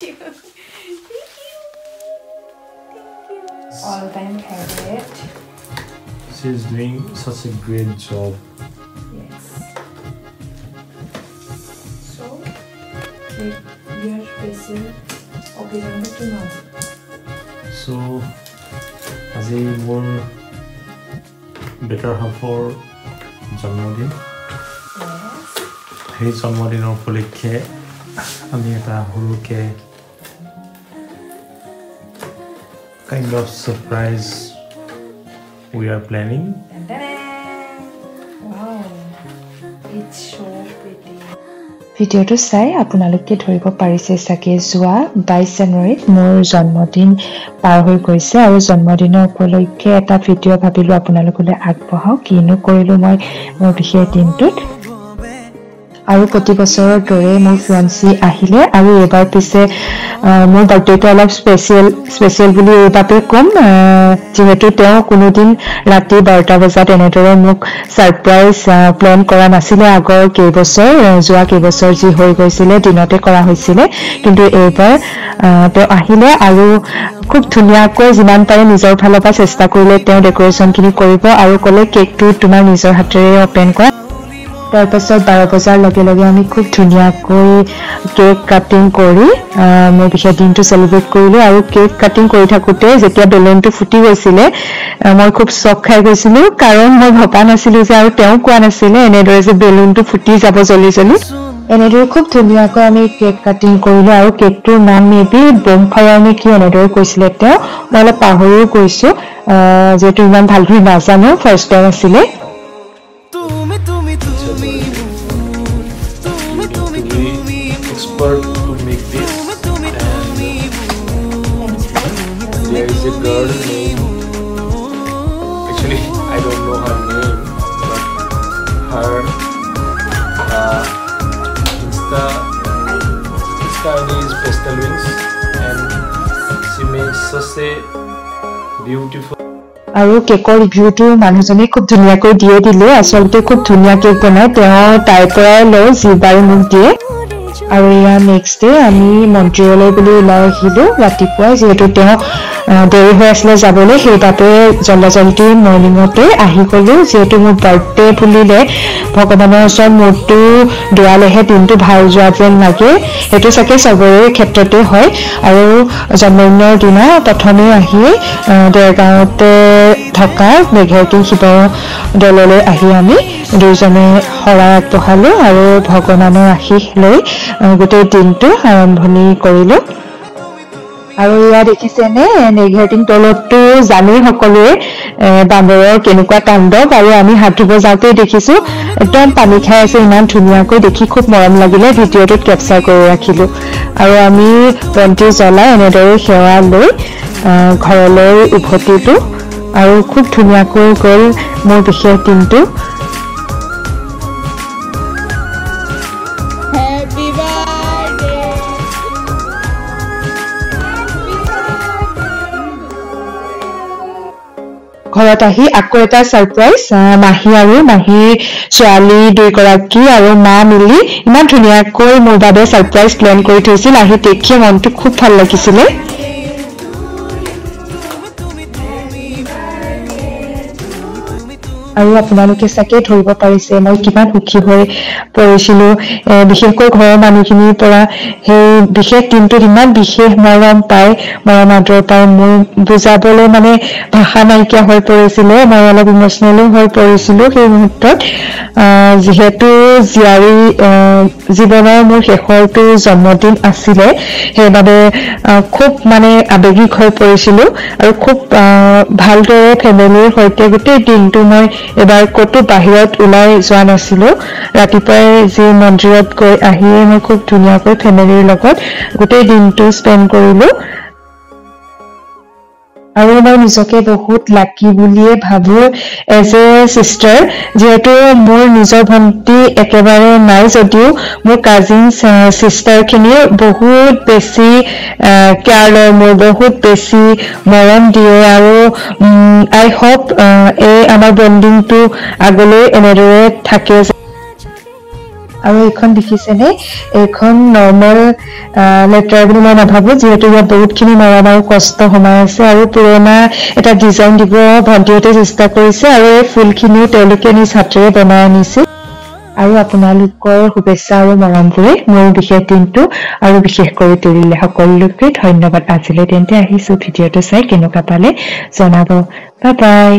Thank you. All-time favorite. She's doing such a great job. Yes. So, your special occasion to know. So, as a more better half for জন্মদিন সেই জন্মদিনৰ উপলক্ষে আমি এটা সৰুকে kind of surprise we are planning. Wow, it's so pretty. ভিডিওটো চাই আপোনালোকে ধৰিব পাৰিছে চাগে যোৱা 22 জানুৱাৰীত মোৰ জন্মদিন পাৰ হৈ গৈছে আৰু জন্মদিনৰ উপলক্ষে এটা ভিডিও ভাবিলো আপোনালোকলৈ আগবঢ়াও কিনো কৰিলো মই মোৰ বিশেষ দিনটোত আৰু প্ৰতি বছৰৰ দৰে মোৰ ফ্ৰেন্সি আহিলে আৰু এবাৰ পিছে মোৰ বাৰ্থডেটো অলপ স্পেচিয়েল বুলি এইবাবে কম যেহেতু তেওঁ কোনোদিন ৰাতি 12টা বজাত এনেদৰে মোক সাৰপ্ৰাইজ প্লেন কৰা নাছিলে আগৰ কেইবছৰ যোৱা কেইবছৰ যি হৈ গৈছিলে দিনতে কৰা হৈছিলে কিন্তু এইবাৰ তেওঁ আহিলে আৰু খুব ধুনীয়াকৈ যিমান পাৰে নিজৰ ফালৰ পৰা চেষ্টা কৰিলে তেওঁ ডেকোৰেশ্যনখিনি কৰিব আৰু ক'লে কেকটো তোমাৰ নিজৰ হাতেৰে ওপেন কৰা তাৰপাছত 12 বজাৰ লগে লগে আমি খুব ধুনীয়াকৈ কেক কাটিং কৰি মোৰ বিশেষ দিনটো সেলিব্ৰেট কৰিলো আৰু কেক কাটিং কৰি থাকোতে যেতিয়া বেলুনটো ফুটি গৈছিলে মই খুব শক খাই গৈছিলো কাৰণ মই ভবা নাছিলো যে আৰু তেওঁ কোৱা নাছিলে এনেদৰে যে বেলুনটো ফুটি যাব জলি জলি এনেদৰে খুব ধুনীয়াকৈ আমি কেক কাটিং কৰিলো আৰু কেকটোৰ নাম মেবি বম ফায়াৰ নে কি এনেদৰে কৈছিলে তেওঁ মই অলপ পাহৰিও গৈছো যেহেতু ইমান ভালকৈ নাজানো ফাৰ্ষ্ট টাইম আছিলে Expert to make this and there is a girl named actually I don't know her name but her Insta ID is Pastel Wings and she makes such a beautiful আৰু কেকৰ ৰিভিউটো মানুহজনে খুব ধুনীয়াকৈ দিলে আসলতে খুব ধুনীয়া কেক বনায় তেওঁ তাইৰ পৰাই লৈ যিবাৰ মোক দিয়ে আৰু ইয়াৰ নেক্সট ডে আমি মন্ট্ৰিয়ললৈ বুলি ওলাই আহিলো ৰাতিপুৱা যেহেতু তেওঁ দেৰি হৈ আছিলে যাবলৈ সেইবাবে জলদি মৰ্ণিঙতে আহি গলো যেহেতু মোৰ বাৰ্থডে বুলিলে ভগৱানৰ ওচৰত মূৰটো দুৱালেহে দিনটো ভাল যোৱা যেন লাগে সেইটো চাগে চবৰে ক্ষেত্ৰতে হয় আৰু জন্মদিনৰ দিনা প্ৰথমে আহি দেৰগাঁৱতে থকা মেঘেৰটিং শিৱদৌললৈ আহি আমি দুজনে শৰাই আগবঢ়ালো আৰু ভগৱানৰ আশীষ লৈ গোটেই দিনটো আৰম্ভণি কৰিলো আৰু ইয়া দেখিছেনে নেঘেৰটিং তলতটো জানেই সকলোৱে বান্দৰৰ কেনেকুৱা তাণ্ডৱ আৰু আমি হাত ধুব যাওঁতে দেখিছো একদম পানী খাই আছে ইমান ধুনীয়াকৈ দেখি খুব মৰম লাগিলে ভিডিঅ'টোত কেপচাৰ কৰি ৰাখিলো আৰু আমি বন্তি জ্বলাই এনেদৰে সেৱা লৈ ঘৰলৈ উভতিলো আৰু খুব ধুনীয়াকৈ গ'ল মোৰ বিশেষ দিনটো ঘৰত আহি আকৌ এটা সাৰপ্ৰাইজ মাহী আৰু মাহীৰ ছোৱালী দুইগৰাকী আৰু মা মিলি ইমান ধুনীয়াকৈ মোৰ বাবে সাৰপ্ৰাইজ প্লেন কৰি থৈছিল আহি দেখি মনটো খুব ভাল লাগিছিলে আৰু আপোনালোকে চাগে ধৰিব পাৰিছে মই কিমান সুখী হৈ পৰিছিলো বিশেষকৈ ঘৰৰ মানুহখিনিৰ পৰা সেই বিশেষ দিনটোত ইমান বিশেষ মৰম পাই মৰম আদৰ পাই মোৰ বুজাবলৈ মানে ভাষা নাইকিয়া হৈ পৰিছিলে মই অলপ ইমোচনেলো হৈ পৰিছিলো সেই মুহূৰ্তত যিহেতু জীয়াৰী জীৱনৰ মোৰ শেষৰটো জন্মদিন আছিলে সেইবাবে খুব মানে আৱেগিক হৈ পৰিছিলো আৰু খুব ভালদৰে ফেমিলিৰ সৈতে গোটেই দিনটো মই এবাৰ কতো বাহিৰত ওলাই যোৱা নাছিলো ৰাতিপুৱাই যি মন্দিৰত গৈ আহি মই খুব ধুনীয়াকৈ ফেমিলিৰ লগত গোটেই দিনটো স্পেন্ড কৰিলো আৰু মই নিজকে বহুত লাকি বুলিয়ে ভাবো এজ এ সিস্টাৰ যেহেতু মোৰ নিজৰ ভণ্টি একেবাৰে নাই যদিও মোৰ কাজিনছ সিস্টাৰখিনি বহুত বেছি কেয়াৰ লয় মোৰ বহুত বেছি মৰম দিয়ে আৰু আই হোপ এই আমাৰ বন্ডিংটো আগলৈ এনেদৰে থাকে আৰু এইখন দেখিছেনে এইখন নৰ্মেল লেটাৰ বুলি মই নাভাবো যিহেতু ইয়াত বহুতখিনি মৰম আৰু কষ্ট সোমাই আছে আৰু পুৰণা এটা ডিজাইন দিব ভণ্টিহঁতে চেষ্টা কৰিছে আৰু এই ফুলখিনিও তেওঁলোকে নিজ হাতেৰে বনাই আনিছে আৰু আপোনালোকৰ শুভেচ্ছা আৰু মৰমবোৰে মোৰ বিশেষ দিনটো আৰু বিশেষ কৰি তুলিলে সকলোকে ধন্যবাদ আজিলৈ তেন্তে আহিছো ভিডিঅ'টো চাই কেনেকুৱা পালে জনাব বাই বাই